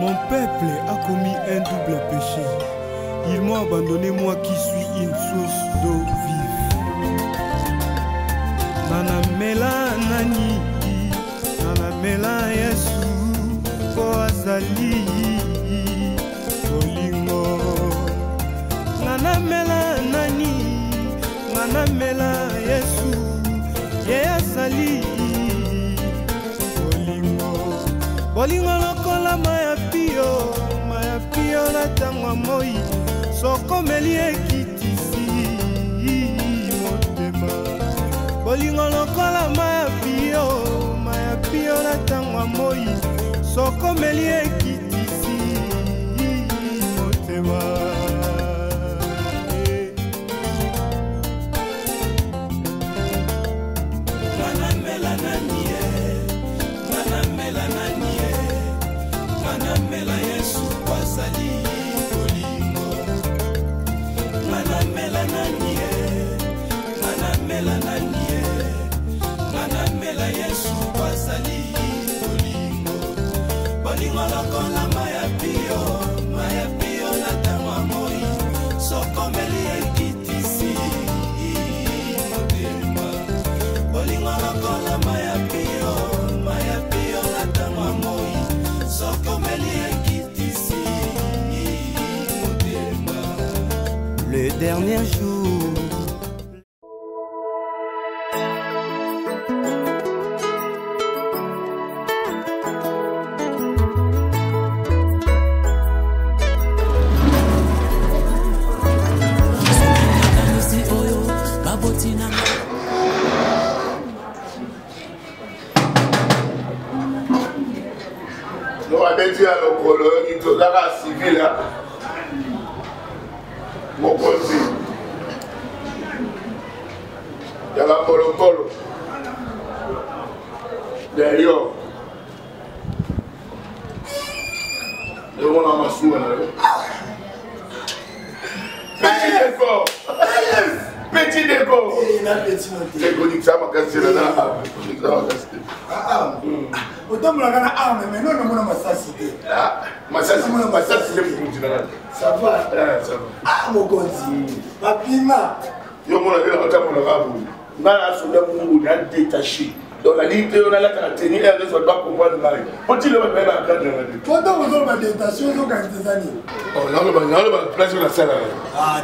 Mon peuple a commis un double péché. Ils m'ont abandonné, moi qui suis une source d'eau vive. Nanamela nani, nanamela Yesu, po azali bolingo. Nanamela nani, nanamela Yesu, ye azali bolingo. Bolingo lokola maya pio na tangwa moi, soko meli ekitisi motema. Bolingo lokola maya pio na tangwa moi, soko meli ekitisi motema. Nanamela nanie, nanamela nanie, nanamela Yesu kwazali bolingo. Nanamela nanie, nanamela nanie, nanamela Yesu kwazali bolingo. Bolingo lokola maya pio na tangwa moi, soko meli ekitisi motema. Bolingo lokola maya pio na tangwa moi, soko meli ekitisi motema. Le dernier jour, nous avons dit à nos collègues qui sont dans la civile, mon conseil. Il y a la Polo. D'ailleurs, le monde a ma soue. Petit décor. Petit décor. C'est connu que ça m'a cassé là. Autant me la gana arme, mais non, non, ma sacité. Ah, ma sacité, pour continuer. Ça va? Ça va. Ah, mon conti. Ma pima. Yo, mon ami, on a mon arabe. Nana, son amour, on a détaché. Dans la ligne, on a la tenue, elle ne doit pas comprendre le mari. Faut-il le mettre à la cadre de la vie? Pourtant, vous avez ma détention, vous avez des années. Oh, là, on a place sur la salle. Ah,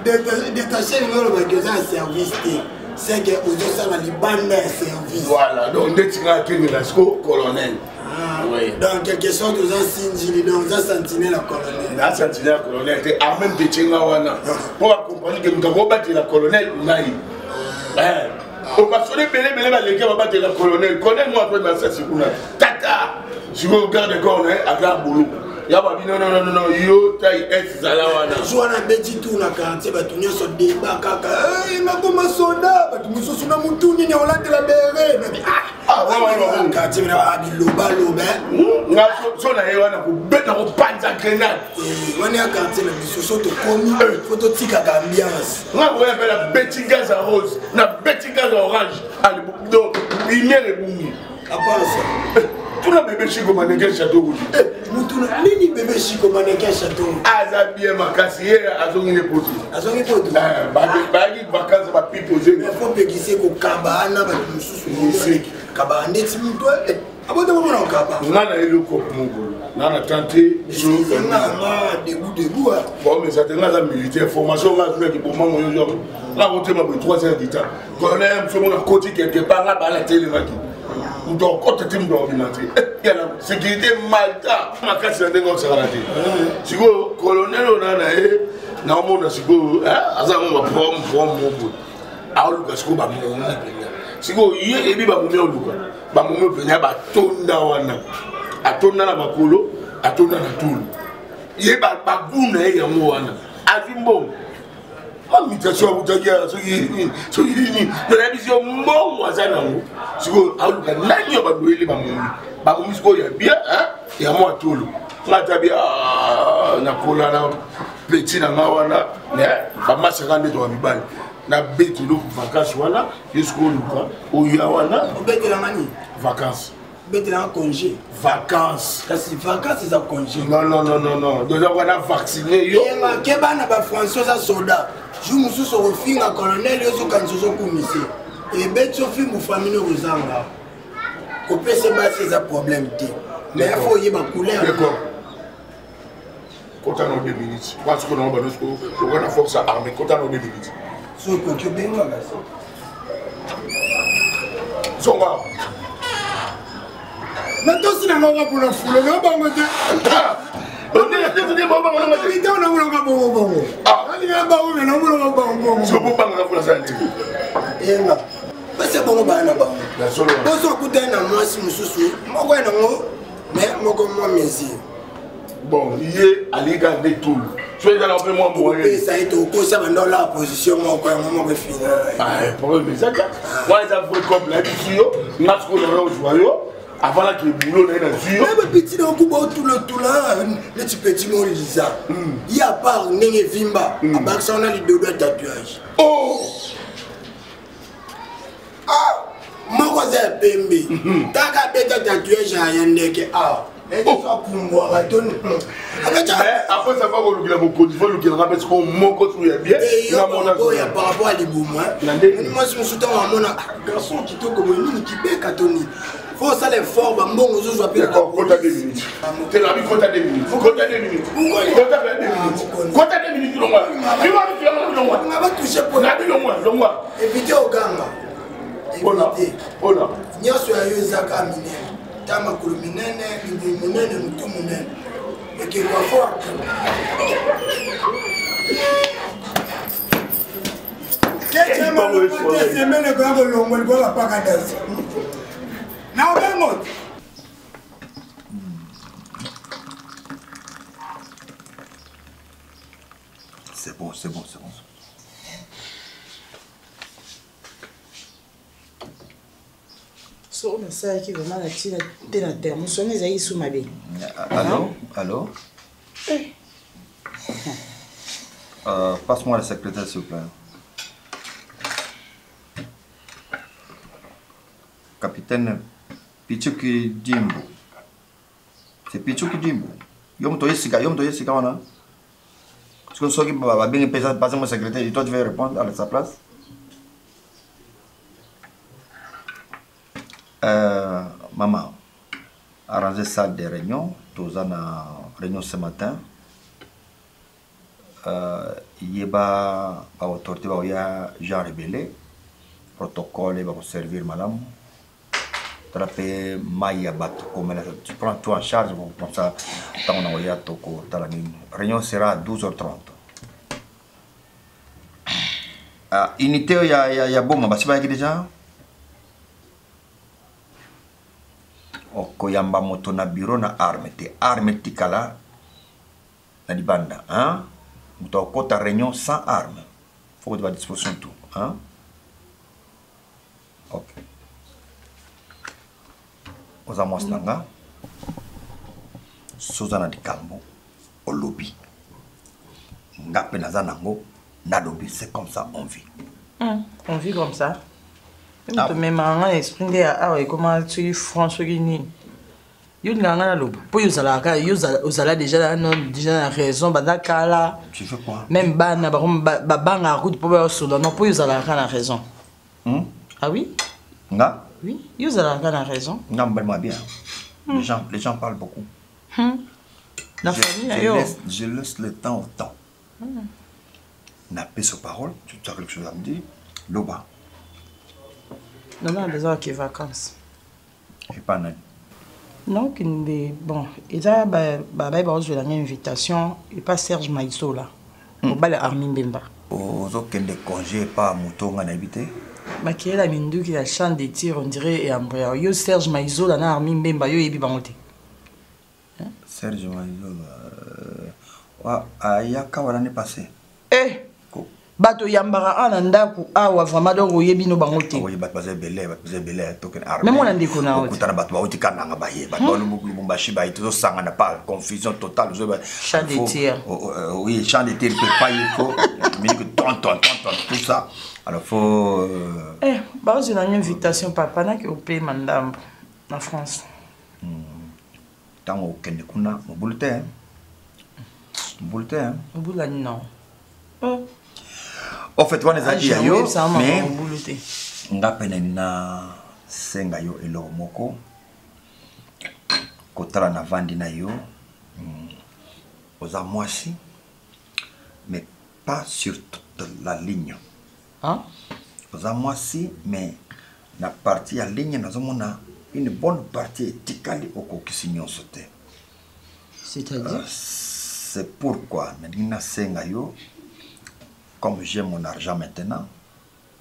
détaché, vous avez un service. C'est que vous avez les bandes service. Voilà, donc dès que tu as été colonel. Ah, oui. Donc, quelque chose, vous avez signé, donc vous avez sentinelle la colonel. La sentinelle colonel, tu as même des Tchengawana. Pour accompagner que nous avons battu la colonel, Naï. On va sonner Belé, les gars vont battre la colonel. Colonel-moi après ma sœur, Tata. Je regarde le corps, à la boulot. Yaba non, yo taille est salawana. Joana beti tout na quartier ba tunyo so débat kaka. Eh na koma soda ba tumuso suna mutu ni on la bere. Ouais. Quartier na abiloba loba. Na so na yewana ko beta ko panza grenade. Wani ya quartier na bisoso to komi photo tika ambiance. Na ko appelle la beti gaz à rose, na beti gaz à orange. Allez donc lumière et bungi. À part ça. Tu n'as bébé chico mannequin château. Mutuna nini bébé chico mannequin château. Azabie makasier azongine poto. Azongi poto. Bagi vacances ba piposer. Il faut pégisser ko kabana ba mususu musiki. Kabana ndeti mutwe. Abote mo na kaba. Nana eloko mungu. Nana tenter jo na debout. Bon mais ça tenga za militaire formation nga mec pour maman yo. Là on te m'a 3 heures du temps. Colonel msomo na côté quelque part là ba la télé maki. Donc, quand tu es ordinateur, il y a la sécurité malta. Ma casse est dans le raté. Si vous, colonel, on a un si vous, on va prendre mon bout. Alors, parce que vous avez si vous, il y a des gens qui ont dit que vous avez ma mutation vous dire ce qui la vision bon wazana siko aluka nani ba doeli ba musiko ya bien hein ya moi tolo ngata bien na kola na petit na ngawana ba masaka ndeto wa bibali na betu lo vacances wana jusqu'au luka o ya wana obetela mani vacances bête en congé. Vacances. Kasi vacances c'est ça congé. Non. Déjà on a vacciné yo. Yenga keba na ba François ça soldat. Jou musu so refinga colonel yo so kanzo so commissaire. Et bête so fi mu famille rozanga. Ko pese ba c'est ça problème té. Mais il faut y ba couleur. D'accord. Quand on a 2 minutes. Parce que on va nous on a force armée quand on a 2 minutes. So ko ke benga ba ça. Songa. Mais toi si na nga pour la foule, na ba ngote. On est bon. Mais toi na nga bon. Ah, ni nga ba ou na nga bon. Je peux pas me faire ça. Yenga. C'est bon ba na ba. La solo. Boso kuta na moi si mususu. Moko na ngo. Mais moko moi mesi. Bon, il est à l'égard de tout. Tu es dans un peu moins moyen. Et ça est au cours, ça va dans la position, moi, quand même, fini. Ah, problème, c'est ça. Moi, ça fait comme la vie, parce qu'on a un joyau, avant là, qu'il y ait boulot, on a un joyau. Mais petit, on coupe tout là, le petit mot, Lisa. Il y a pas un vimba, à part ça, on a les 2 doigts de tatouage. Oh! Ah! Moi, c'est PMB. T'as qu'à mettre tatouage à Yandeke. Ah! Mais après ça va qu'on a beaucoup de fois, qu'on a rappelé ce qu'on manque sur les biens. Il y a par rapport à l'Ibouma. Moi, je me suis dit, un garçon qui te comme une qui paie Katoni. Faut ça les fort, bon, je dois payer. D'accord, compte à 2 minutes. T'es là, compte à 2 minutes. Compte à 2 minutes. Compte à 2 minutes. Compte à 2 minutes, tu on va toucher pour la éviter au ganga. Éviter. Voilà. N'y a sur un Zaka Mine. Tama Kuluminene, Libumunene, Mutumune. Et qui va fort. Qu'est-ce C'est bon. So on ça qui vraiment la tire de la terre. Nous sommes les sous ma vie. Allô? Passe-moi le secrétaire s'il vous plaît. Capitaine Pichuki Jimbo. C'est Pichuki Jimbo. Yom Toye Sika, on a. Parce que ceux qui va bien passer mon secrétaire, et toi tu vas répondre à sa place. Maman, arranger salle de réunion, tous en réunion ce matin. Il y a autorité, il y a Jean Rebellé, protocole, il va servir madame. Maya Bato, tu prends tout en charge, comme ça, la réunion sera à 12h30. Unité, il y a bon, c'est pas déjà? Koyamba moto na bureau na arme tikala na libanda, hein? Muto kota réunion sans arme. Faut que tu vas à disposition tout, hein? Ok. Aux amos nanga. Suzana di Kambo au lobby. Ngape na zanango na lobby, c'est comme ça on vit. On vit comme ça. Même un esprit de comment tu François Guini. Il y a un lobby. Pour vous allez déjà la raison. Tu veux quoi? Même bana banga route pour vous non pour vous allez la raison. Ah oui? Nga? Oui, vous allez la raison. Non, moi bien. Les gens parlent beaucoup. La famille, je laisse le temps au temps. N'a pas sur parole, tu as quelque chose à me dire. Loba. Non, on a besoin de vacances. Et pas non. Non, bon, il y a une invitation, et pas Serge Maïso là. Au bal Armin Bemba. Aux autres des congés, pas mouton en habité. Qui est la mindu qui a champ de tir, on dirait, et Ambrea. Yo Serge Maïso là, Armin Bemba, yo ebi bangote. Serge Maïso, il y a qu'à l'année passée. Eh! Bato yambara anandaku awa vraiment donc oyebi no bangote. Oui, batbaze belé token armé. Même on a ndeko na oti. Kutana batba oti kananga baye. Batba lumbashi baye tout sanga na pas confusion totale. Champ de tir. Oui, champ de tir peut pas il faut mais que ton tout ça. Alors faut bah j'ai une invitation papa na qui au pays mandam en France. tant au Kenekuna, au bulletin. Bulletin. Au bulletin, non. En fait, on est à dire, mais on a peine na senga yo elo moko. Kotala na vandi na yo. Aux amoisi, mais pas sur toute la ligne. Hein? Aux amoisi, mais la partie à ligne, nous avons une bonne partie éthicale au coquisignon sauté. C'est-à-dire? C'est pourquoi, Nadina Sengayo, comme j'ai mon argent maintenant,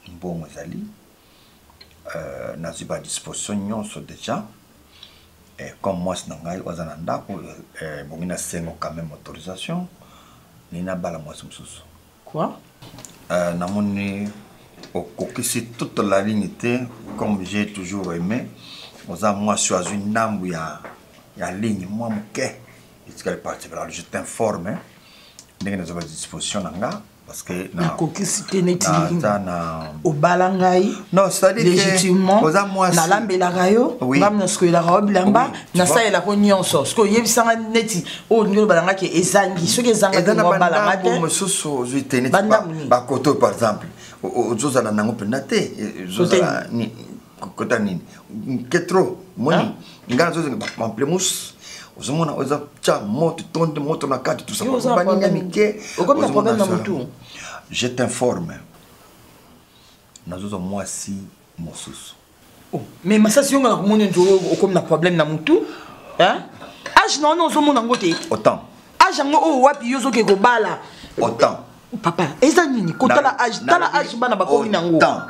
bon, n'a pas disposition déjà. Et comme moi, je n'ai pas quand même autorisation, je n'ai pas la moitié. Quoi? C'est toute la ligne, comme j'ai toujours aimé. Moi, choisi une dame où il y a une ligne, moi, je t'informe. Je n'ai pas disposition. Parce que la cocicité n'est pas au balangaï. Non, c'est-à-dire légitimement, na lambela rayo, ngam na skoila robe lamba, na sa ela ko nyonso. Sko yebisanga neti o ngolo balanga ke ezangi, soki ezanga ko balanga te. Mo soso zuite ba koto par exemple. O zoza na nango penate, zoza ni kota nini. Ketro, moni, ngana zoza ba plemus. Ozomona oza cha moto tonde moto na kati tout ça. Je t'informe. Nazozo moi si mosusu. Oh, mais massa si on a comme un problème na mutu, hein? Age non non ozomona ngote. Autant. Age ngo o wapi yozo ke ko bala. Autant. Papa, eza nini ko tala age bana ba komi nango. Tala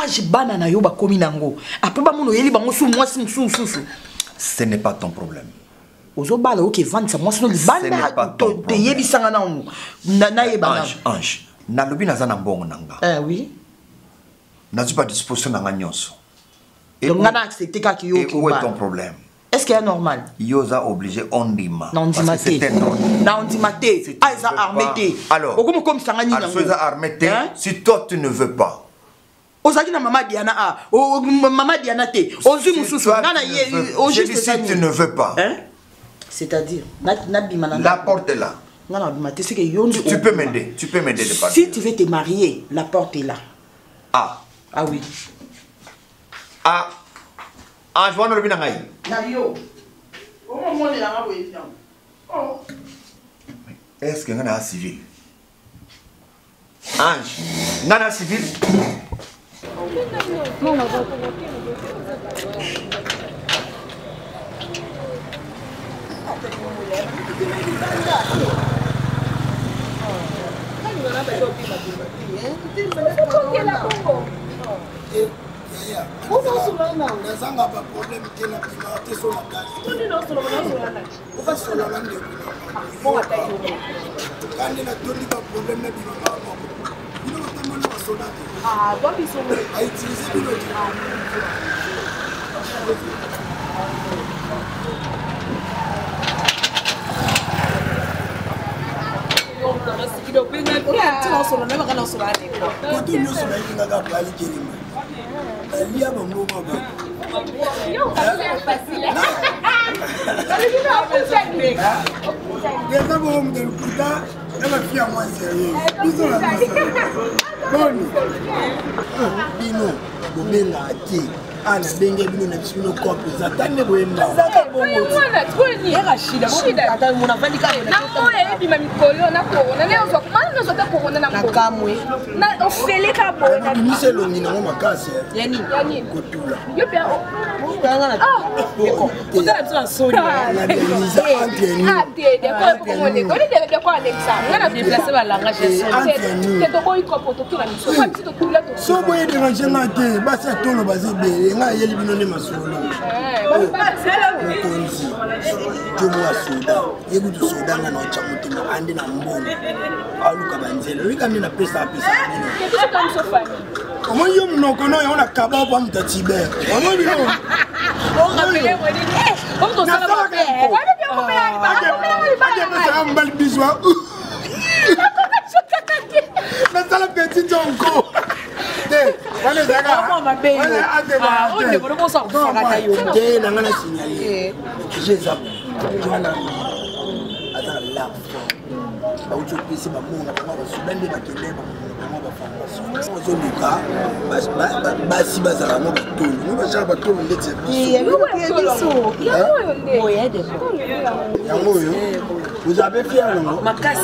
age bana na yo ba komi nango. Après ba muno yeli bango su moi si susu. Ce n'est pas ton problème. Ozobala oké vendre ça moi sinon libanda te yebisanga na yebana. Ange. Na lobi na zana mbongo nanga. Oui. Na pas disposition nanga nyonso. Donc on a accepté ka ki yo ki. Où est ton problème? Est-ce qu'il est normal? Yoza obligé on dima. Non dimaté. Non dimaté. Ah ils ont armé. Alors. Comme sanga ni nango. Alors ils ont armé. Si toi tu ne veux pas. Ozaki na maman Diana a. Maman Diana te. Ozu mususu. Nana ye. Si tu ne veux pas. Hein? C'est-à-dire, la porte est là. Tu peux m'aider. Tu peux m'aider de partir. Si tu veux te marier, la porte est là. Ah. Ah oui. Ah. Ah, je vois le bien. Est-ce que y a un civil? Ange, il y a un civil? Nazanga ba problème te na bima te so na kasi. Ofa solo la ndeko. Kandi na toni ba problème na bima ba mo. Bino batama na soda te. Ah, ba biso mo. Ai utiliser bino te. Koto nyonso bayingaka bali kelima alia bango maba deza bongo moto lokuta na bafi ya mwa sérieux biso na boni bino bobenga te ana benge bino na biso bino kope eza tande boyemba bimise elongi nango makasi kotula so boye dérange nga te basi atolo baza ebele nga yeli bino nde masolo mokonzi jomo ya soda yekuti soda nga na otya motema ande na mbongo aluka banzela oyika nde napesa apesa omoni yo monoko no yango na kaba po amuta tiber omoni nasalaka mobali bizwa nasala petit onko vous avez fait un nom. Ma casse.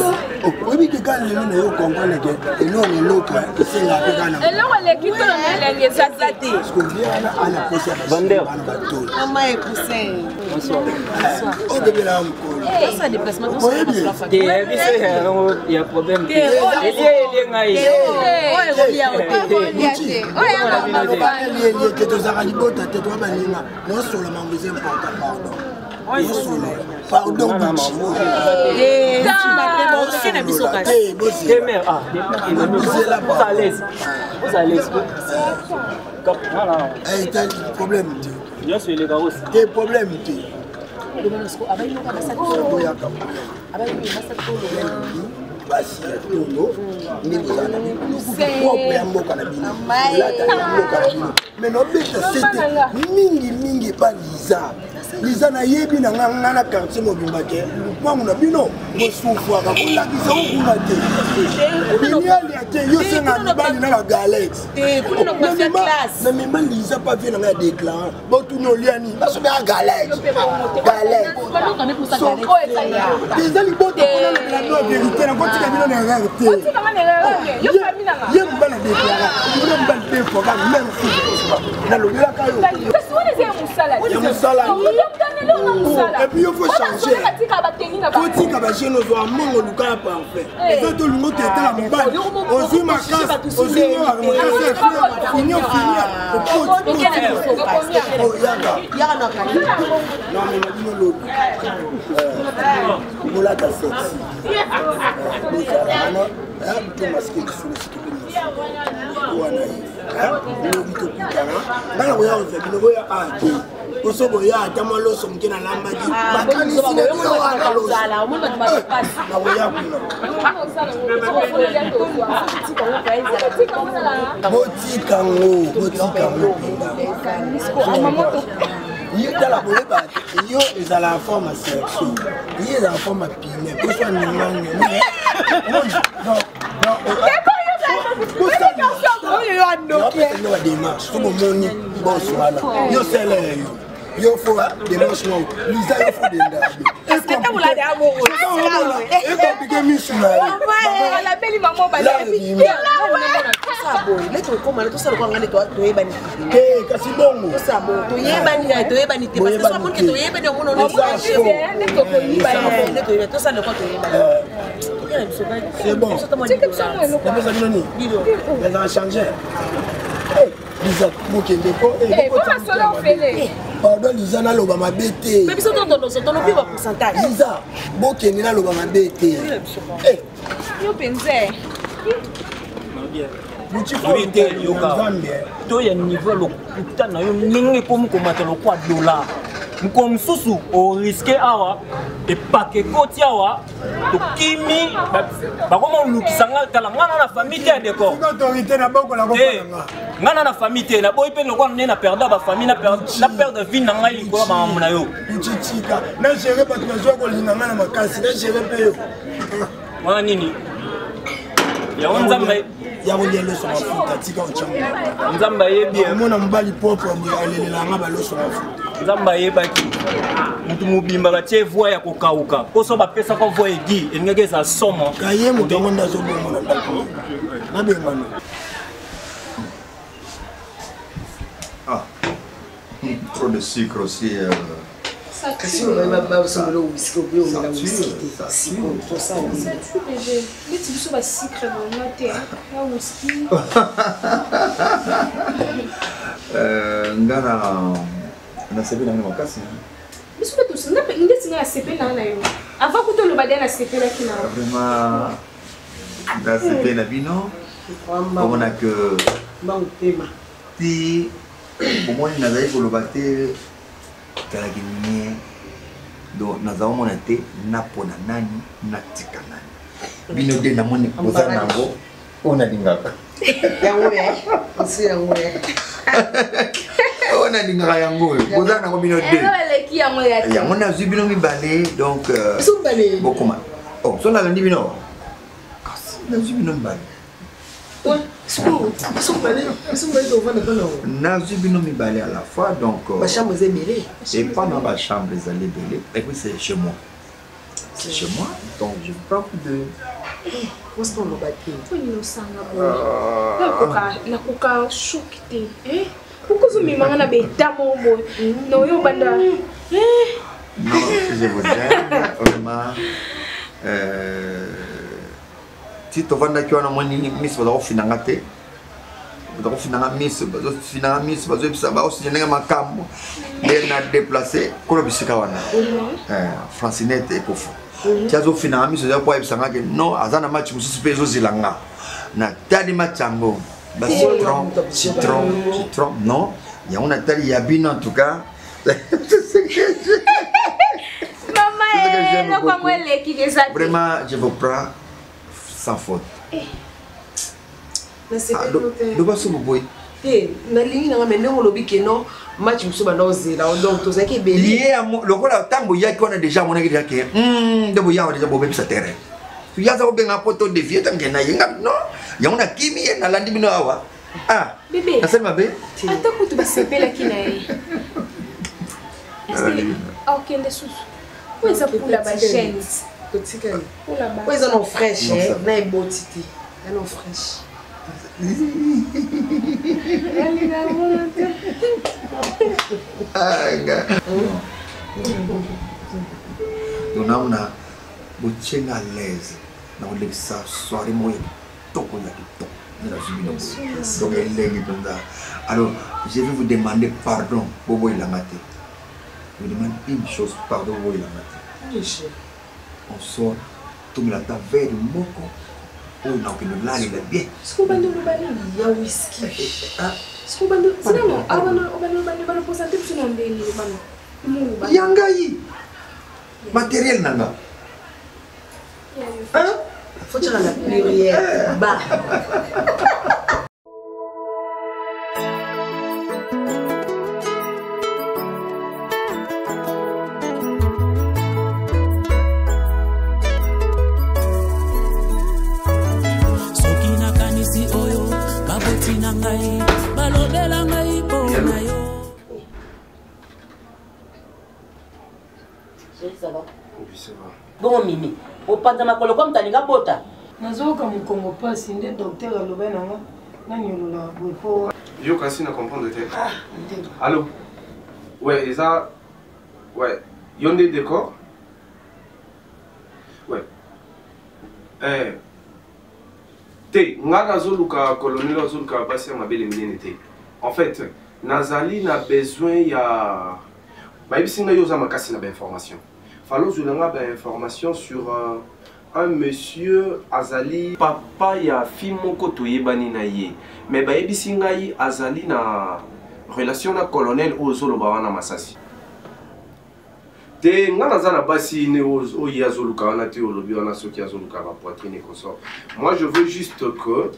Oui, quand les gens ne comprennent que et non, les l'autre, c'est la pégane. Et là, on est qui peut les exagérer. Parce qu'on vient à la poste à bateau. Maman est poussée. Bonsoir. Au début, là, on ça déplacement. Il y a problème. Pardon, basi ya tono ndeko za na propre ya mboka na bino lata ya mboka na bino mais no beta c'était mingi pa liza na yebi na nganga na quartier mobimba ke mwangu na bino bosufu aka kolakisa okuna te binyali ya te yo senga mibali na galette na mema liza pa vie na nga déclarant botuno liani baso ba galette déjà liboto kona la no vérité na kotika bino na réalité kotika ma erreur yo famille na ye mbala déclarant yo mbala te foka même si na lobela ka yo et puis il faut changer. Faut dire que les gens doivent manger le cas parfait. Et quand tout le monde est là, on se ma casse, on se ma casse, finir. Non mais maintenant l'autre. Vous la cassez. Tout masqué sous le site. Osobo ya atama loso mkena lamba di bakani sine yo ala loso ala mo ba pass na wo ya kuna botika ngo amamoto il dans la boleba yo ezala en forme sexuelle il est en forme pine pour soit nimane yo sele yo faut des manchements lisa yo faut des ndabe est-ce que vous l'avez amoureux et compliqué misula la belle maman ba la ça boy les to comme tout ça ko ngane to yebani kasi bongo ça bo to yebani te parce que ça pour que to yebani on no to ça le ko to yebani c'est bon mais ça a changé Lisa Mokende ko pardon Lisa na loba mabete mais biso tono piwa pourcentage Lisa Mokende na loba mabete yo penze to ya niveau lo kutana yo ningi ko mukomata lo kwa dollar mukom susu o risque awa e pake koti awa to kimi ba komo lukisanga kala ngana na famille te décor autorité na boko la kopanga ngana na famille te na boy pe lo kwa na perdre ba famille na perdre vie na ngai ko ba mona yo uchichika na gérer ba tunazo ko linga na makasi na gérer pe yo wana nini ya nzambe ya bolelo so mafuta tika ochamba nzambe yebi mona mbali propre mo alela nga ba loso mafuta nzamba yebaki mutu mobimba batie voix ya kokauka poso bapesa kwa voix edi engeke za somo kaye mutu ngo ndazo bomo na ndako na bengano trop de sucre aussi Kasi on va pas se le whisky ou on la whisky si on ça mais tu veux pas sucre dans la terre la whisky ngana na sepe na makasi mais c'est pas tout ça n'ingé singa sepe na yo avant que to le badana sepe la kina vraiment da sepe na bino on a que mautema ti au moins na zaï ko le bater kalaki nie do nazao mona te napona nani natika nani bino de na moni kozana ngo ona lingaka Yango ya. Aussi yango ya. On a dit yango. Vous en avez combien de deux? Yango na zubino mi balé donc. Sont balé. Beaucoup mal. Oh, son a lundi bino. Na zubino mi balé. Ouais. Sont balé devant le salon. Na zubino mi balé à la fois donc. Ma chambre est belée. Et pas dans ma chambre les allées belées. Et puis c'est chez moi. C'est chez moi, donc je prends plus de. Où est-ce qu'on va bâtir? Non, je vous aime, vraiment. Si tu vas dans la monnaie, Miss va au finangate. Vous finanga Miss, vous avez ça, aussi j'ai ma cam. Elle a déplacé, Kolobisikawana. Francinette et Kofo. Tu as au final, Miss, vous avez pas eu non, Azana match, vous suspectez aux Zilanga. Na tadi machango. Citron, non. Il y a un tali yabine en tout cas. Vraiment, je vous prends sans faute. De quoi ce boy? Na ligne na mende on lobi que non match muso ba nozela donc to zaki belé lié à le rôle tambo ya qu'on a déjà mon déjà que de boya déjà bobe sa terrain. Tu ya za obenga poto de vie tangena yenga non. Ya una kimi na landi bino awa. Ah bébé. Nasema be? Ata kutu basepela kinaye. Ok, ndessus. Où est-ce pour la chaîne? Petit can. Pour la bas. Où est-ce non fraîche na e botiti. Na non fraîche. Tunaona buchenga à l'aise na ulebisa soirée moya toko ya kitoko na zubino donc elengi donda. Alors je vais vous demander pardon bobo ilamate. Je vous demande une chose, pardon bobo ilamate. On sort tout la taverne moko. Oh non, que nous l'allons bien. Ce qu'on va nous balayer, il y a whisky. Ce qu'on va nous, c'est non, on va nous poser un peu sur un délire, man. Yangai, matériel nanga. Hein? Faut dire la plurière. Bah. Ça va. Oui, ça va. Bon, Mimi, au pas de ma colo comme t'as les bota. Nazoka mukongo pasi nde docteur aloba nanga nanyolola bopo. Yo kasi na comprendre te. Allô. Ouais, ça ouais, yonde décor. Ouais. Te ngana zoluka colonel zoluka passer ma belle minene te. En fait, Nazali n'a besoin ya ba ibisinga yo za makasi na ba information. Fallo zulanga ba information sur un monsieur Azali papa ya fimoko toyebani na ye. Mais ba ibisinga yi Azali na relation na colonel ozolo ba wana masasi. Te ngana za na basi ne o ya zoluka wana te olobi wana soki azoluka ba poitrine ko so. Moi je veux juste que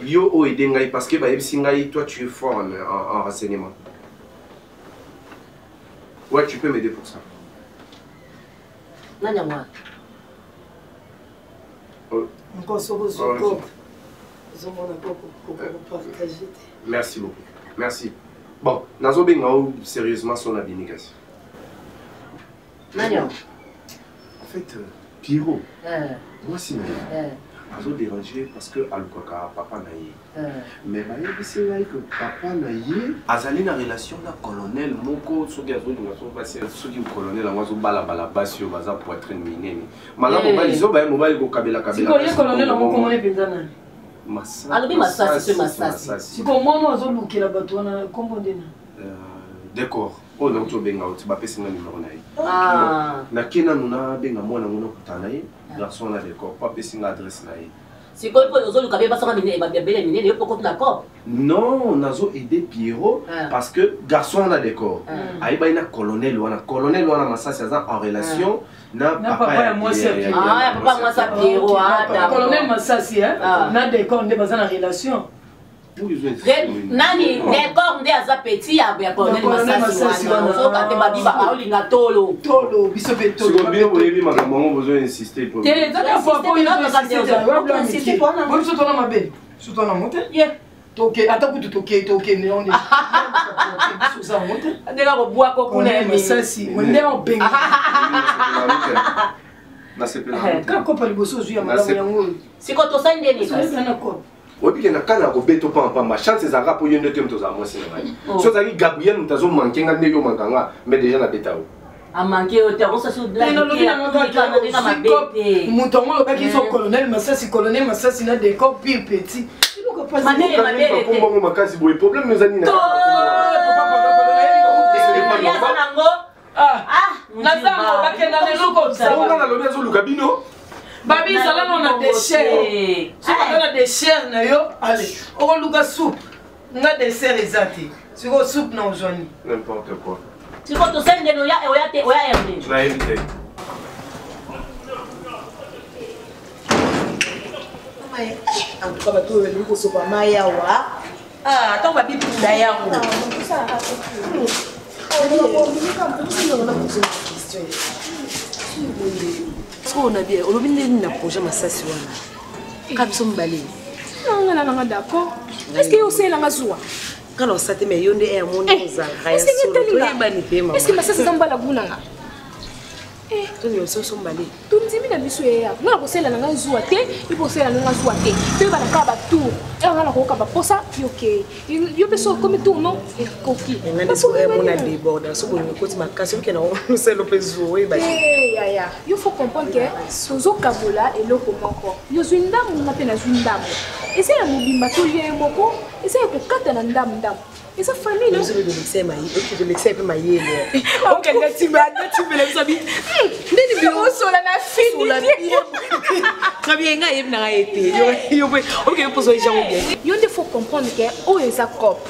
yo o edengai parce que ba ibisinga yi toi tu es fort en renseignement. Ouais, tu peux m'aider pour ça. Nanya moi. Encore sur vos corps. Merci beaucoup. Merci. Bon, nazo benga sérieusement son abinigas. Nanya. En fait, Pierrot. Moi si nazo dérangé parce que alukaka papa na ye. Mais ba yebisi ngai que papa na ye azali na relation na colonel moko soki azoli na so basi soki colonel ango bala bala basi yo baza poitrine minene. Malamu bali zo ba mobile ko kabela kabela. Siko ye colonel ango comment epenzana? Massa. Alors bien masasi c'est masasi. Siko mwana azolukela bato wana kombo ndena. D'accord. Oh non to benga uti ba pesi na numéro na ye. Ah. Na kena nuna benga mwana ngona kutana ye. Garçon na d'accord, pas pesi na adresse na ye. C'est quoi le réseau, le cabine va s'en ramener, il va bien les miner, il faut qu'on d'accord. Non, Nazo aidé Pierrot parce que garçon on a des corps. Aïba il a colonel ou a massa c'est en relation. Na papa moi c'est Pierrot. Ah, papa moi ça Pierrot. Ah, colonel Massassi, hein. Na des corps, on est dans la relation. Nani, des corps, on est à sa petit, à colonel Massassi. Faut quand tu m'as dit, bah, on a tolo. Tolo, bisopé tolo. Si vous bien, vous avez vu, ma maman, vous avez insisté pour. T'es d'accord pour appuyer notre insister. Bon, surtout dans ma belle. Surtout dans mon tête. Ok, attends que tu toques, ok, mais on est. Sous ça, on est. Déjà, on boit coco, mais ça, si. On est en bain. Quand on parle de choses, je vais c'est quand on s'en dénie. Oui, puis il y a un canard au béton, pas ma chance, c'est un rapport de temps à moi. Si vous Gabriel, nous avons manqué un néo manganga, mais déjà la bêta. A manqué au terrain, ça se blague. Mouton, ils sont colonel, mais ça, c'est colonel, mais ça, c'est des corps pire petits. Problème, nous avons Babi, ça là, on a des chairs. Si on a des chairs, allez, on a soupe. On a des serres exactes. Si on a soupe, non, Johnny. N'importe quoi. Si on a des serres, on a tu l'as évité. En tout cas, tout le monde se voit Maya. Ah, attends, Babi, pour d'ailleurs. On a bien, on a bien un projet Massassi. Comme son balai. Non, d'accord. Est-ce que vous savez la mazoua? Quand on s'est mis, on est un monde aux arrêts. Est-ce que Massassi est la boulanga? Tu es aussi son balai. Tu me dis, mais la mission est là. Non, vous savez la mazoua, il faut savoir la mazoua. Tu vas la caba tour. Et on a la roca pour ça, ok. Il peut se comme tour, non? Et coquille. On a des débordements. Si vous écoutez ma question, nous sommes le plus joué. Il faut comprendre que Sozo Kabola est le comment. Il y a une dame, on appelle une dame. Et c'est un mobile, il y a un moko. Et c'est un peu de dame. Et sa famille, non? Je vais l'excès, je l'excès pour mailler. Ok, tu veux les habits. Des bureaux sur la fille. Très bien, il y a été. Ok, pour ça, les gens bien. Il faut comprendre que oh, il y a un cop.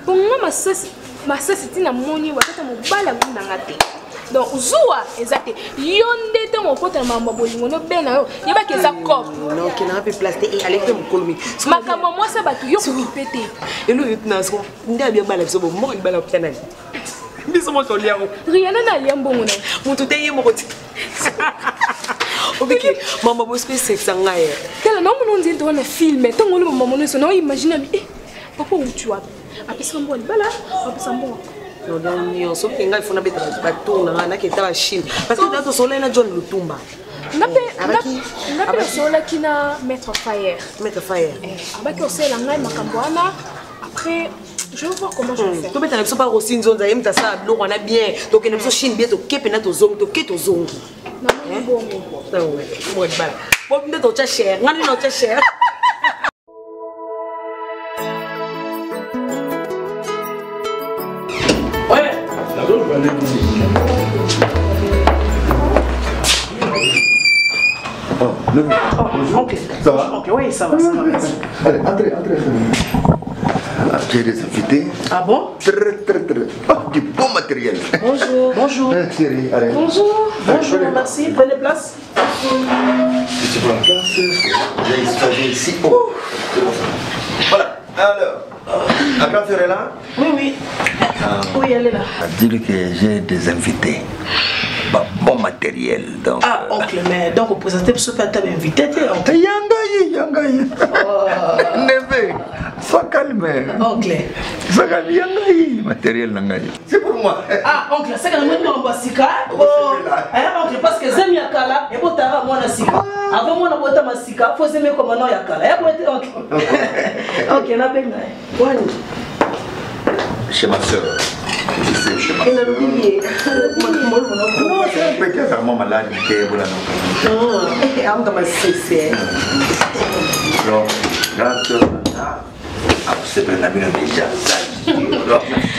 Pour moi, ma sœur, c'est une ammonie, ou à mon balagou dans la tête. Donc, Zoua, exact. Yonde te mon pote na mama bolingo no bena yo. Yeba ke za cop. Non, qui n'a pas plasté et avec mon colomi. Makama moi ça batu yo ko pété. Et nous na so nda bien bala so mo il bala piana. Biso mo to liamo. Rien na liambo mo na. Mo to te yemo ko ti. Ok, mama bo space sex ngaye. Tela no mo nzi ndo na film. Tongo lo mama no so no imagine papa où tu as. Apesa mboni bala, apesa mboni. Non, non, sauf que il faut n'aller bateau, na qui était à Chine. Parce que dans soleil na John Lutumba. N'appelle soleil qui na mettre fire. Mettre fire. Avec au sel ngai makamboana. Après je vais voir comment je vais faire. Tu peux t'en pas aussi nzonza yem ta ça no on a bien. Donc ne Chine bien to kepe na to zong to keto zong. Non, bon. Ça ouais. Moi de balle. Bon de to cha cher. Ngani no cha cher. Ok. Ça va? Ok, oui, ça va. Allez, entrez. J'ai des invités. Ah bon? Très. Oh, du bon matériel. Bonjour. Chérie, allez. Bonjour, merci. Prenez place. Je prends place. J'ai installé ici. Oh. Voilà. Alors, la grande sœur est là? Oui. Oui, elle est là. Dis-lui que j'ai des invités. Bon matériel. Donc, ah, oncle, mais donc vous présentez pour ce que tu as invité, oncle. Yangaï. Neve, sois calme. Oncle. Sois calme, Yangaï. Matériel Nangaï. C'est pour moi. Ah, oncle, c'est quand même un basika. Oncle, parce que j'aime Yakala et pour t'avoir moi Sika. Avant moi, on a ma Sika, il faut aimer comme un Yakala. Oncle. Ok, on a bien. Chez ma soeur. Chez ma soeur. Non, c'est peut-être vraiment malade. Non, dans ma CC. Donc, grande soeur, c'est pour la minute déjà.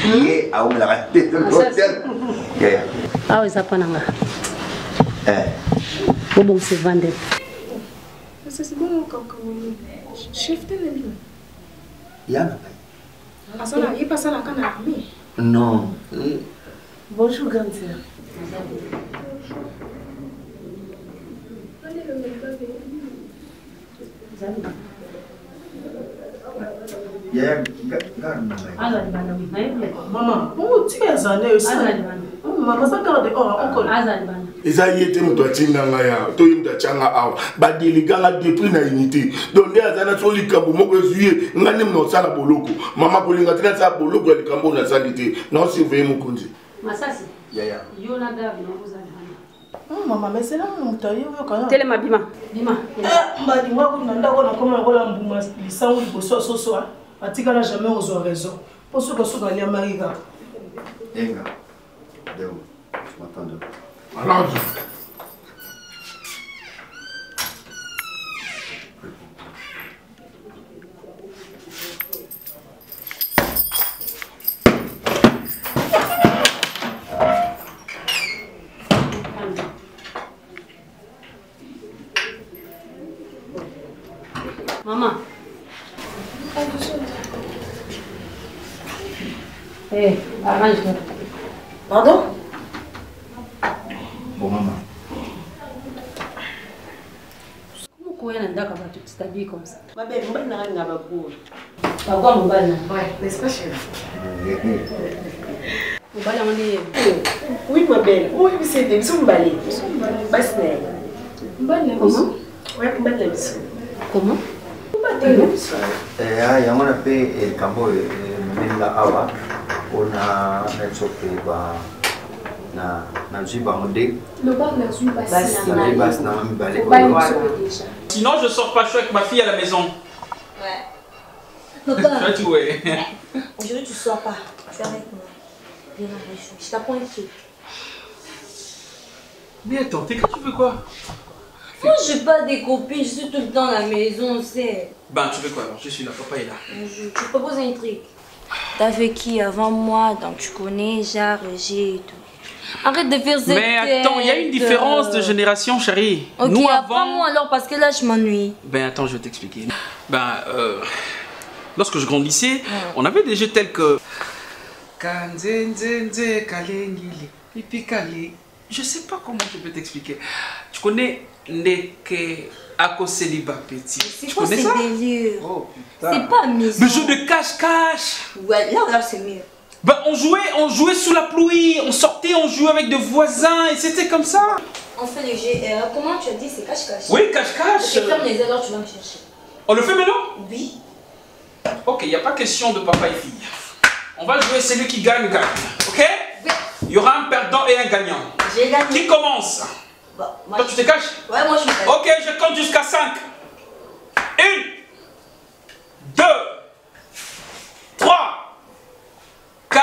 Il est à où la raté de l'hôtel. Ah oui, ça pas nanga. Bon, c'est vendé. c'est bon, comme chef de l'ami. Yana. Il est passé à la canne à l'armée. Non. Bonjour, grande sœur. Maman, tu es en aussi. Maman, ça garde encore. eza ye te moto atindanga ya to ye moto atianga awa badeleganga depuis na unité donc nde aza na so likambo moko ezwi ye nga nde mna osala boloko mama kolinga te nasala boloko ya likambo oyo nasali te naosurveille mokonzi Maman, mais c'est là où tu as eu quand même. Telema bima. Bima. Mbadi moi quand nanda ko na koma ko la mbuma lisango liboso soso atikala jamais aux raison. Pour ce que so dans les mariga. Enga. Deu. Je m'attends. Alors. Maman. Eh, arrange-toi. Pardon? Bon, maman. Comment tu t'habilles comme ça? Ma belle, on va n'a pas pour. Pourquoi mon bal? Ouais, n'est-ce pas chérie? Mon bal on est. Oui, ma belle. Oui, c'est des bisous balés. Basse nez. Comment? Ouais, on va la bisou. Comment? Ya mwana pe kambo mlinga awa ona netsope ba na ziba mode Le bar n'a su bas na mami balé. Sinon je sors pas, je suis avec ma fille à la maison. Ouais. Papa. Tu vois, ouais. Aujourd'hui tu sors pas, tu es avec moi. Viens dans les choses. Je t'apprends un truc. Mais attends, t'es quand tu veux quoi? Moi j'ai pas des copines, je suis tout le temps à la maison, c'est. Ben tu veux quoi alors? Je suis là, papa est là. Je te propose un truc. T'as fait qui avant moi, donc tu connais, genre j'ai et tout. Arrête de faire cette Mais attends, il y a une différence de génération, chérie. Ok, nous apprends-moi alors parce que là je m'ennuie. Ben attends, je vais t'expliquer. Lorsque je grandissais, on avait des jeux tels que je sais pas comment je peux t'expliquer. Tu connais Neke Ako Célibat Petit? C'est quoi ces délires? Oh putain. C'est pas amusant. Le jeu de cache-cache. Ouais, là c'est mieux. Ben on jouait sous la pluie, on sortait, on jouait avec des voisins et c'était comme ça. On fait le jeu, comment tu as dit, c'est cache-cache? Oui, cache-cache. Je ferme les yeux, alors tu vas me chercher. On le fait maintenant? Oui. Ok, il n'y a pas question de papa et fille. On va jouer celui qui gagne, gagne. Ok? Oui. Il y aura un perdant et un gagnant. J'ai gagné. Qui commence? Bah, toi tu te caches? Ouais, moi je me cache. Ok, je compte jusqu'à 5. 1, 2, 3, 4,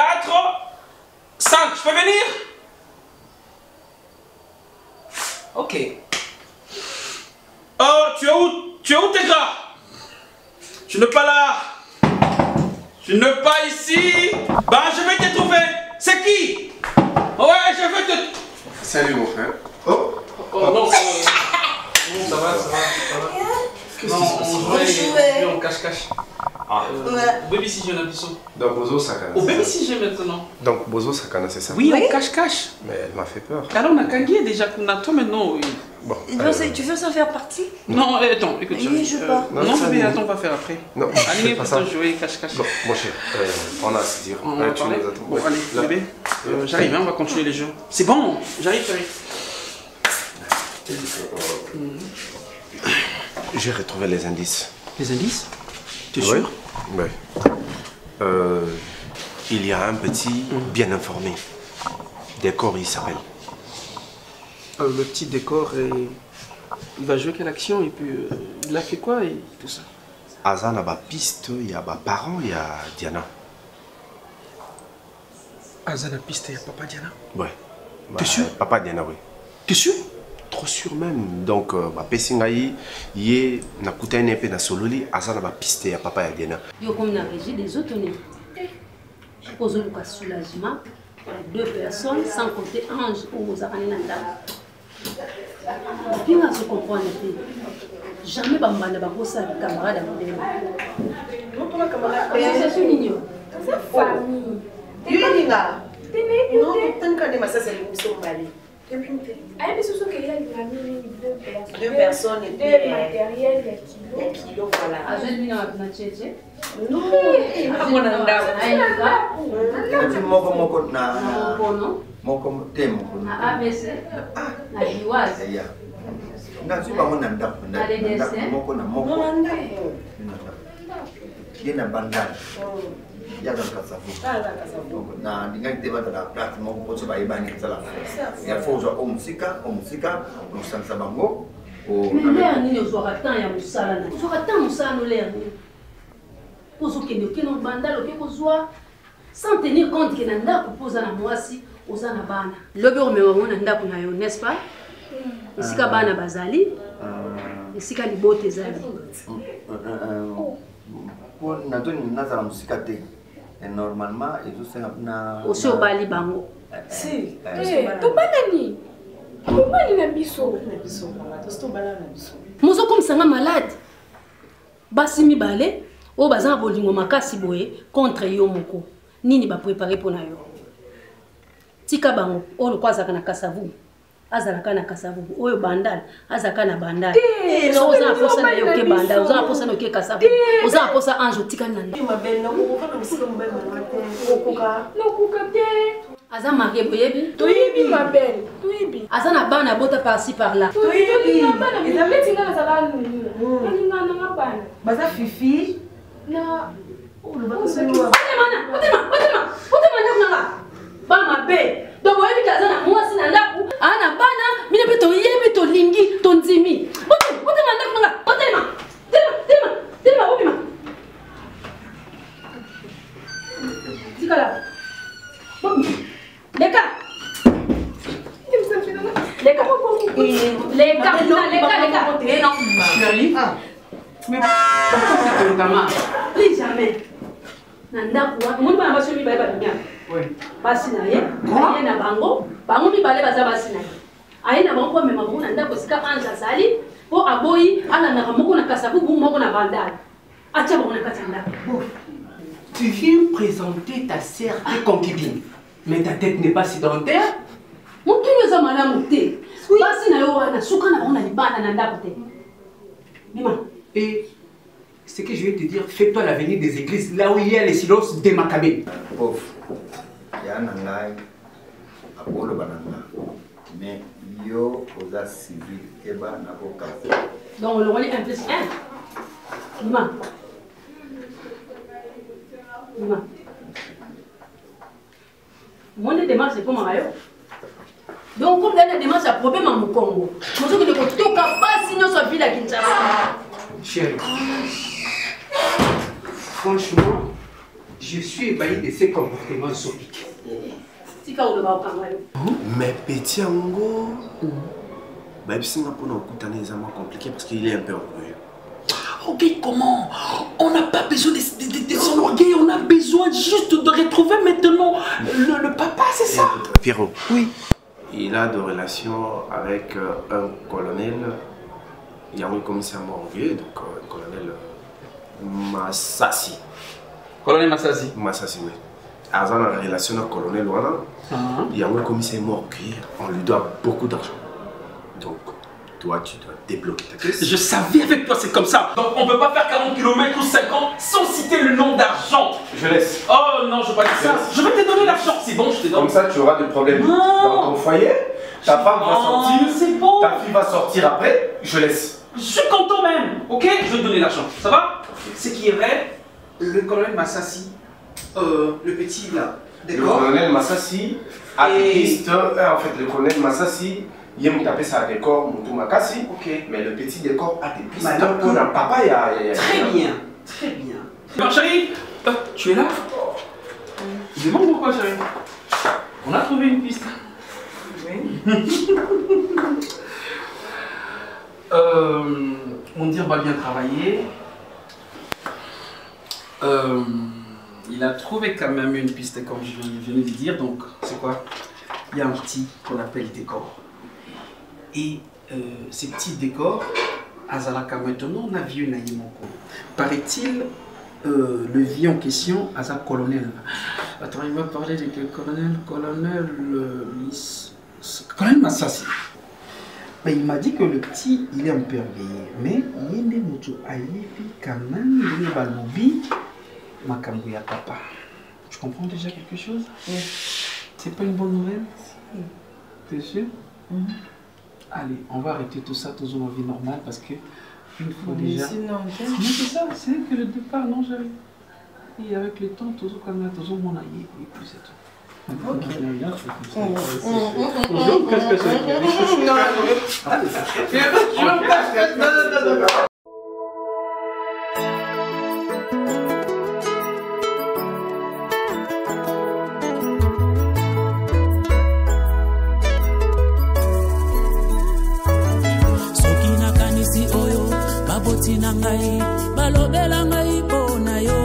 5. Je peux venir? Ok. Oh, tu es où tes gars? Tu n'es pas là. Tu n'es pas ici. Ben, je vais te trouver. C'est qui? Ouais, je vais te... Salut mon frère. Oh, non, ça va. Non, on jouait en cache-cache. Baby si j'ai un abisso. Donc Bozo Sakana. Au baby si j'ai maintenant. Donc Bozo Sakana, c'est ça? Oui, on cache-cache. Mais elle m'a fait peur. Alors on a gagné déjà, toi maintenant. Bon. Tu veux ça faire partie? Non, attends, écoute. Oui, je pas. Non, bébé, attends, on va faire après. Non, allez, pas ça. Jouer cache-cache. Bon, mon cher, on a à se dire. On va Tu nous attends. Bon, allez, bébé, j'arrive, on va continuer les jeux. C'est bon, j'arrive. J'ai retrouvé les indices. Les indices? Tu es sûr? Oui. Il y a un petit bien informé. Décor, il s'appelle. Le petit décor, il va jouer quelle action et puis il a fait quoi et tout ça? Azan a piste, il y a parents, il y a Diana. Azan a piste, il y a papa Diana? Ouais. T'es sûr? Papa Diana, oui. T'es sûr? Trop sûr même. Donc, Pessingaï, il na coûté un peu na sololi, Azan a piste, il y a papa et Diana. Yo comme na régie des autres, je pose un soulagement. 2 personnes, sans compter Ange ou Zarani Nanda. Puis on se comprend un peu. Jamais bambana bakosa camarade à modèle. Non, pour la camarade. C'est ce mignon. C'est famille. Yuninga. Non, tant qu'on est ma ça c'est le mousson balé. Ah, mais c'est sûr qu'il y a deux personnes et deux matériels, des kilos, voilà. Ah, je vais venir à Tchétché. Non, moko temo na ABC na Liwaze na zuba mona ndako na moko na moko yena bandana ya ka kasafu na ndinga teba ta plate moko poto ba ibani tsala ya fozo omusika musansa bango o l'air nini ozwaka temps ya mosala na ozwaka temps mosala no l'air nini ozokende okende bandala oke kozwa sans tenir compte que na ndako poza na mwasi oza na bana lobi omema ngo na ndako na yo n'est-ce pas esika bana bazali esika libote ezali po na toni nazala musika te normalement ezosenga na osi obali bango si tobanani tobani na biso mozokomisanga malade basi mibale oyo baza na bolingo makasi boye contre yo moko nini baprépare mpo na yo tika bango oyo lokwa azalaka na kasavubu azalaka na kasavubu oyo bandala azalaka na bandala oza na posa na ye oke bandala oza na posa na oke kasavubu oza na posa ange otikali na nokuka te aza marie boyebi toyebi mabele toyebi aza na bana bota parci par là toyebi bana ezabetinga nazala nini alingana nanga bana baza fifi na bamabe donc oyebi kaza na mwasi na ndako aa na bana mine mpe toyebi tolingi tondimi otema ndako nanga otelema telema obima tikala leka plus jamais na ndako wapi moni bana basi mibale balimia basi na ye aye na bango mibale baza basi na ye aye na bango mpo amema bango na ndako esika ange azali mpo aboyi alandaka moko na kasabubu moko na bandala atia bango na kati ya ndako. Tu viens présenter ta sœur tes concubines, mais ta tête n'est pas sédentaire. Mokini eza malamu te basi na yo wana suka na bango na libanda na ndako te bima. Et ce que je vais te dire, fais-toi l'avenir des églises là où il y a les silences des Maccabées. Pauvre, il y a un angai, à Polo Banana, mais yo osa civil, eba na koka. Donc le rôle est 1 plus 1. Bima. Mon démarche c'est comment ayo. Donc comme la démarche a problème à mon Congo. Moi je ne peux pas sinon soit ville à Kinshasa. Chérie. Franchement, je suis ébahi de ces comportements sopiques. Mais petit Ango, c'est compliqué parce qu'il est un peu orgueilleux. Ok, comment? On n'a pas besoin de son orgueil, on a besoin juste de retrouver maintenant le papa, c'est ça? Pierrot. Oui. Il a des relations avec un colonel. Il y a un commissaire orgueilleux, donc le colonel Massassi. Colonel Massassi? Massassi, oui. Avant la relation avec le colonel, il y a un commissaire orgueilleux. On lui doit beaucoup d'argent. Donc, toi, tu dois débloquer ta caisse. Je savais avec toi, c'est comme ça. Donc, on ne peut pas faire 40 km ou 50 sans citer le nom d'argent. Je laisse. Oh non, je ne veux pas dire ça. Je vais te donner l'argent, c'est bon, je te donne. Comme ça, tu auras des problèmes dans ton foyer. Ta femme va sortir. C'est bon. Ta fille va sortir après. Je laisse. Je suis content même. Ok, je vais te donner l'argent. Ça va? Ce qui est vrai, le colonel Massassi, le petit là, le colonel Massassi a des pistes. En fait, le colonel Massassi, il aime taper ça à décor, Moutou Makassi. Ok. Mais le petit décor a des pistes. Donc, papa, il y a. Très bien, très bien. Alors, chérie, tu es là? Je demande pourquoi, chérie. On a trouvé une piste. Oui. On dit on va bien travailler. Il a trouvé quand même une piste comme je viens de dire. Donc c'est quoi? Il y a un petit qu'on appelle décor. Et ces petits décors, Azalaka maintenant, on a vu Naïmoko. Paraît-il, le vieux en question, Aza colonel. Attends, il m'a parlé de quel colonel? Colonel Massassi. Mais il m'a dit que le petit, il est un peu réveillé. Mais il est moto aïebi quand même, il est baloubi, Makambouya papa. Tu comprends déjà quelque chose? Oui. C'est pas une bonne nouvelle? T'es sûr? Allez, on va arrêter tout ça, toujours en vie normale, parce que une fois déjà... Mais c'est ça, c'est que le départ, non, j'avais... Et avec le temps, toujours comme là, toujours mon aïe, et puis c'est tout. Ok. Tina ngai balobela ngai pona yo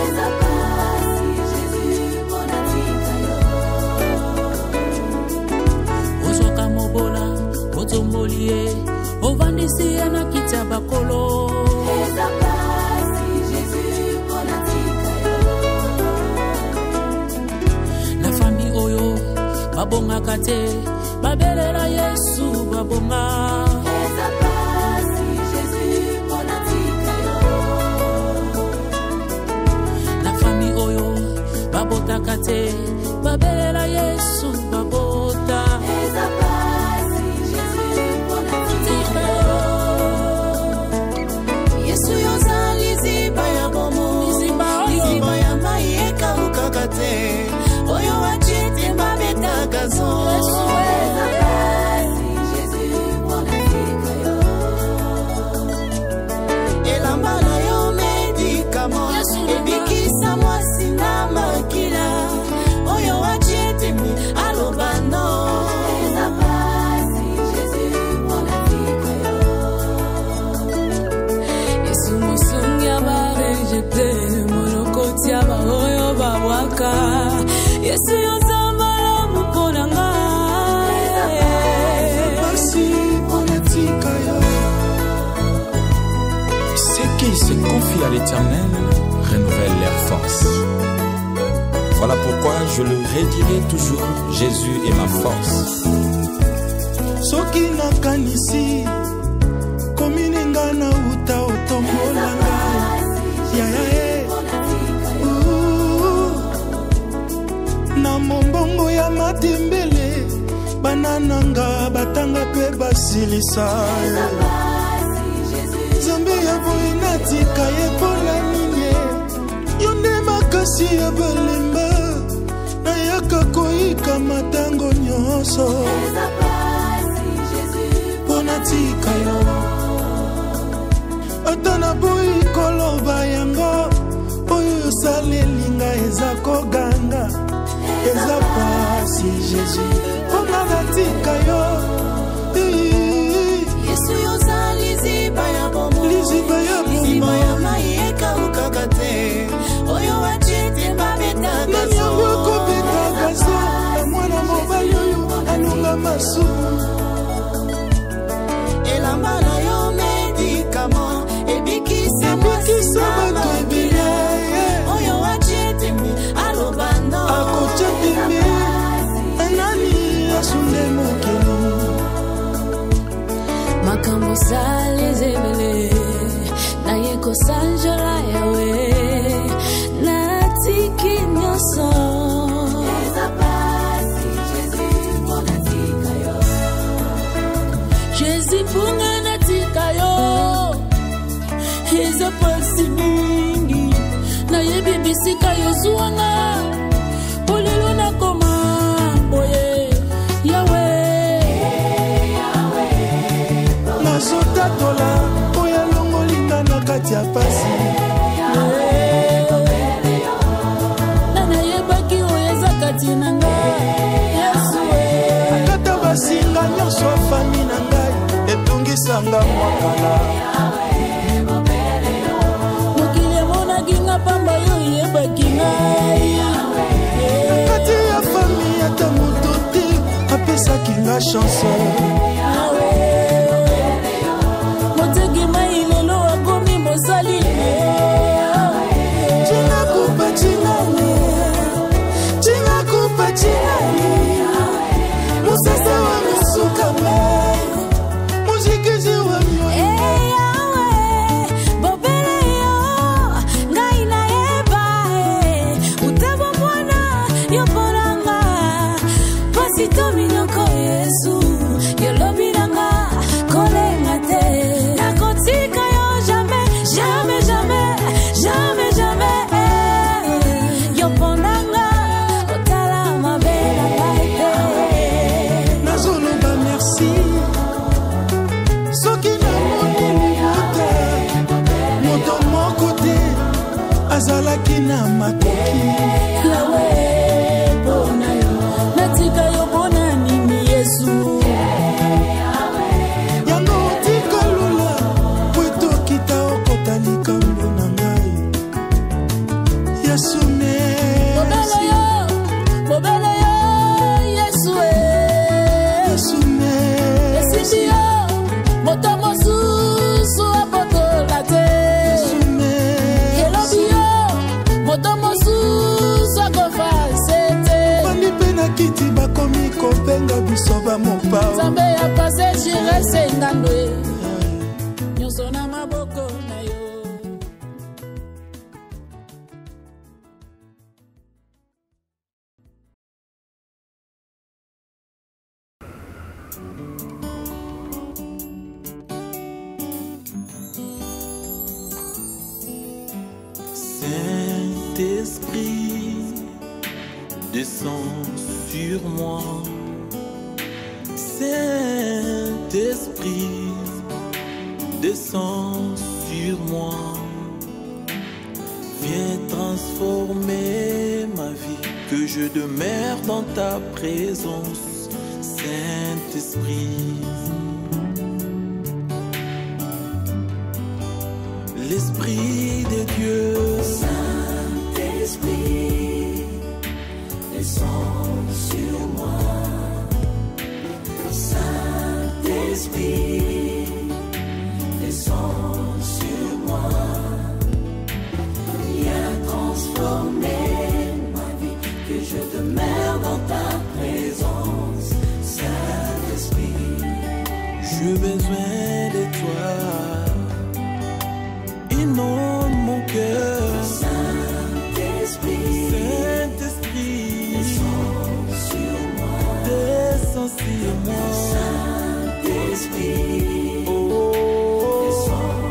eza pasi Jésus pona tika yo ozoka mobola otombolie ovandisi na kitya bakolo eza pasi Jésus pona tika yo la famille oyo babonga kate babelela Yesu babonga Takate babela Yesu babota eza pasi Jésus pona tika Yesu yozali ziba ya bomo ziba ya maiyeka ukakate oyo wachite mabeta gazo eza pasi Jésus pona tika yo elamba na yo medikament ebikisa mwasi na makila oyo wachitimi alobano eza pasi Jésus pona tika yo Yesu musungi abarejete monokoti abaoyo babwaka Yesu yozambala mupona nga eza pasi pona tika yo. Ceux qui se confient à l'Éternel renouvellent leurs forces. Voilà pourquoi je le redirai toujours, Jésus est ma force. Soki nakanisi komininga na uta otombolanga na mombongo ya matembele banananga batanga pe basilisa Zambe ya boina tika ye pola ninye yonde makasi ya balemba na yaka koika matango nyonso pona tika yo atana boyi koloba yango oyo salelinga eza koganga eza pasi Jésus pona tika yo Yesu yozali ziba ya bomo ziba ya maiyeka ukakate oyo wachite mabeta gazo nanyango beta gazo na mwana mobali oyo anunga masu elamba na yo medikament ebikisa bato ebele oyo wachitimi alobano akochatimi anani asunde mokili makambo sales ebele naye kosanjola yawe natiki nyonso eza pasi Jésus pona tika yo Jésus punga natika yo eza pasi mingi nayebi bisika yozuwanga polelo nakoma boye yawe nazotatola oya longolinga na kati ya pasi nanayebaki oyo eza kati na ngai Yesu akata basinga nyonso afami na ngai etungisanga mwakala mokili emonaki nga pamba yo yebaki ngai kati ya fami ata moto te apesaki nga chanson ozalaki na makoki yawe pona yo natika yo pona nini yesu yango otika lula po etokita okota likambo na ngai yesu merci bobele yo yesu yesu esindi yo moto mosusu apotola te elobi yo moto mosusu akofase te bandi mpe na kiti bakomi kobenga biso bamopao nzambe ya pase jirese ngando e nyonso na maboko na yo. Saint-Esprit, descends sur moi. Saint-Esprit, descends sur moi. Viens transformer ma vie, que je demeure dans ta présence. Saint-Esprit, l'Esprit de Dieu. Saint-Esprit, descends sur moi. Saint-Esprit, descends sur moi. Viens transformer ma vie, que je demeure dans ta présence. Saint-Esprit, j'ai besoin de toi. Inonde mon cœur. Saint-Esprit, descends sur moi. Descends sur moi. Saint-Esprit, descends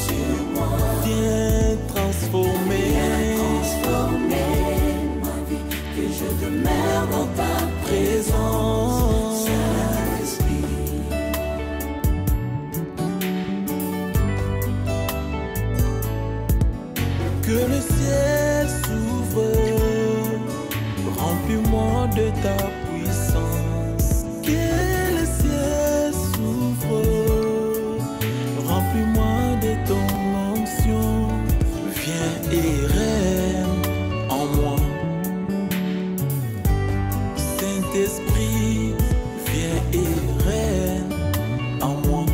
sur moi. Viens transformer ma vie, que je demeure dans ta présence. Saint-Esprit, que le ciel s'ouvre, remplis-moi de ta puissance. Que le ciel s'ouvre, remplis-moi de ton onction. Viens et règne en moi. Saint-Esprit, viens et règne en moi.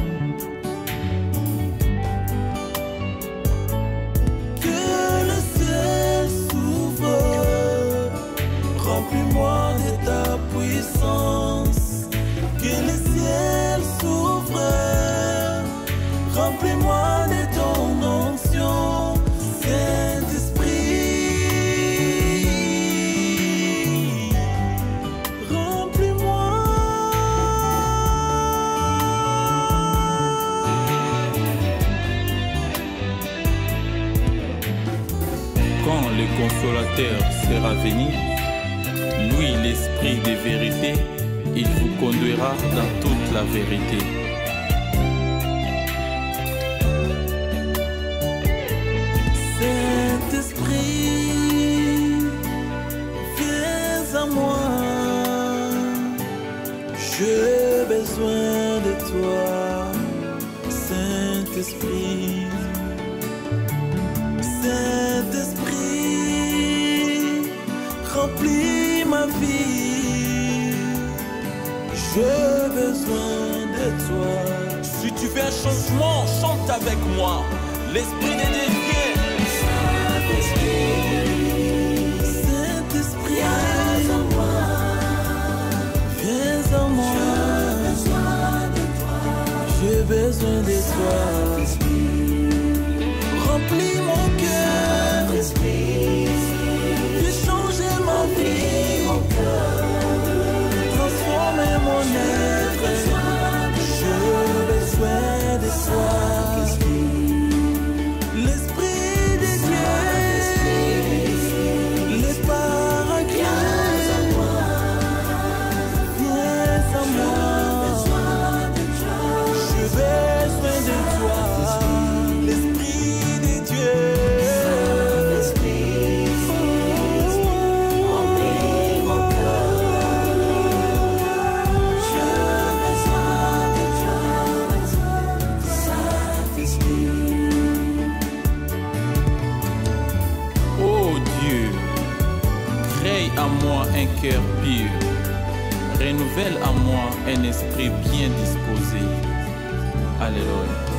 Remplis-moi de ta puissance, que le ciel s'ouvre, remplis-moi de ton onction, Saint-Esprit, remplis-moi. Quand le consolateur sera venu, lui, l'esprit de vérité, il vous conduira dans toute la vérité. Saint-Esprit, viens à moi. J'ai besoin de toi, Saint-Esprit. Saint-Esprit, remplis ma vie. J'ai besoin de toi. Si tu veux un changement, chante avec moi. L'esprit de Dieu vient. Saint-Esprit, viens à moi. Viens à moi. J'ai besoin de toi. Remplis mon cœur. Fais changer ma vie. Transformer mon être. J'ai besoin de toi. L'Esprit de Dieu, les paraclés, viens à moi. J'ai besoin de toi. renouvelle en moi un esprit bien disposé. Alléluia.